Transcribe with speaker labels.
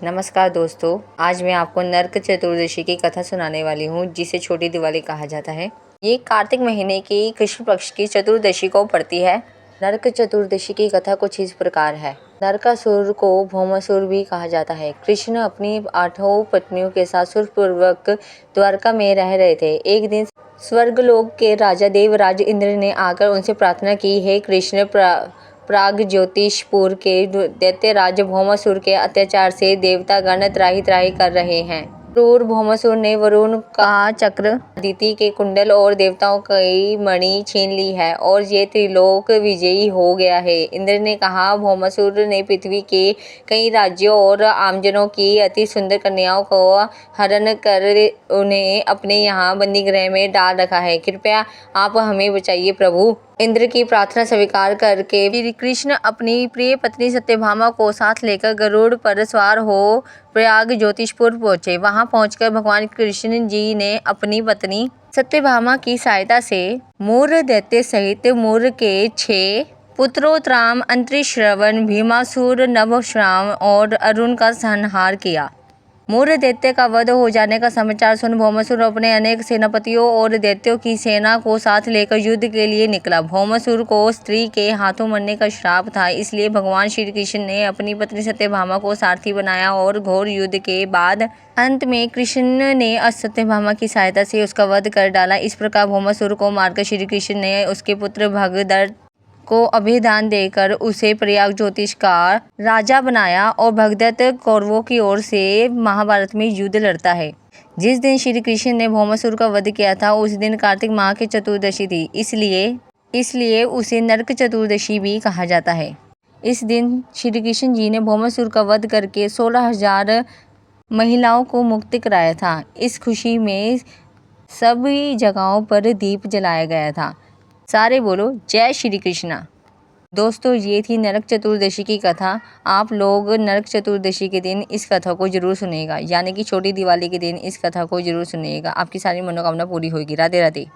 Speaker 1: नमस्कार दोस्तों, आज मैं आपको नरक चतुर्दशी की कथा सुनाने वाली हूँ, जिसे छोटी दिवाली कहा जाता है। ये कार्तिक महीने की कृष्ण पक्ष की चतुर्दशी को पड़ती है। नरक चतुर्दशी की कथा कुछ इस प्रकार है। नरकासुर को भौमासुर भी कहा जाता है। कृष्ण अपनी 8 पत्नियों के साथ सुखपूर्वक द्वारका में रह रहे थे। एक दिन स्वर्गलोक के राजा देवराज इंद्र ने आकर उनसे प्रार्थना की, हे कृष्ण, प्राग ज्योतिषपुर के दैत्यराज भौमासुर के अत्याचार से देवतागण त्राहि त्राहि कर रहे हैं। क्रूर भौमासुर ने वरुण का चक्र, अदिति के कुंडल और देवताओं की मणि छीन ली है और ये त्रिलोक विजयी हो गया है। इंद्र ने कहा, भौमासुर ने पृथ्वी के कई राज्यों और आमजनों की अति सुंदर कन्याओं को हरण कर उन्हें अपने यहाँ बंदीगृह में डाल रखा है। कृपया आप हमें बचाइए प्रभु। इंद्र की प्रार्थना स्वीकार करके श्री कृष्ण अपनी प्रिय पत्नी सत्यभामा को साथ लेकर गरुड़ पर सवार हो प्रयाग ज्योतिषपुर पहुंचे। वहां पहुंचकर भगवान कृष्ण जी ने अपनी पत्नी सत्यभामा की सहायता से मूर दैत्य सहित मूर के 6 पुत्रोत्तम अंतरिश्रवण, भीमासुर, नभश्राव और अरुण का संहार किया। मूर दैत्य का वध हो जाने का समाचार सुन भौमासुर अपने अनेक सेनापतियों और दैत्यों की सेना को साथ लेकर युद्ध के लिए निकला। भौमासुर को स्त्री के हाथों मरने का श्राप था, इसलिए भगवान श्री कृष्ण ने अपनी पत्नी सत्यभामा को सारथी बनाया और घोर युद्ध के बाद अंत में कृष्ण ने सत्यभामा की सहायता से उसका वध कर डाला। इस प्रकार भौमासुर को मारकर श्री कृष्ण ने उसके पुत्र भगदत्त को अभयदान देकर उसे प्रयाग ज्योतिष का राजा बनाया और भगदत्त कौरवों की ओर से महाभारत में युद्ध लड़ता है। जिस दिन श्री कृष्ण ने भौमासुर का वध किया था, उस दिन कार्तिक माह की चतुर्दशी थी, इसलिए उसे नरक चतुर्दशी भी कहा जाता है। इस दिन श्री कृष्ण जी ने भौमासुर का वध करके 16,000 महिलाओं को मुक्त कराया था। इस खुशी में सभी जगहों पर दीप जलाया गया था। सारे बोलो जय श्री कृष्णा। दोस्तों, ये थी नरक चतुर्दशी की कथा। आप लोग नरक चतुर्दशी के दिन इस कथा को जरूर सुनिएगा, यानी कि छोटी दिवाली के दिन इस कथा को जरूर सुनिएगा। आपकी सारी मनोकामना पूरी होगी। राधे राधे।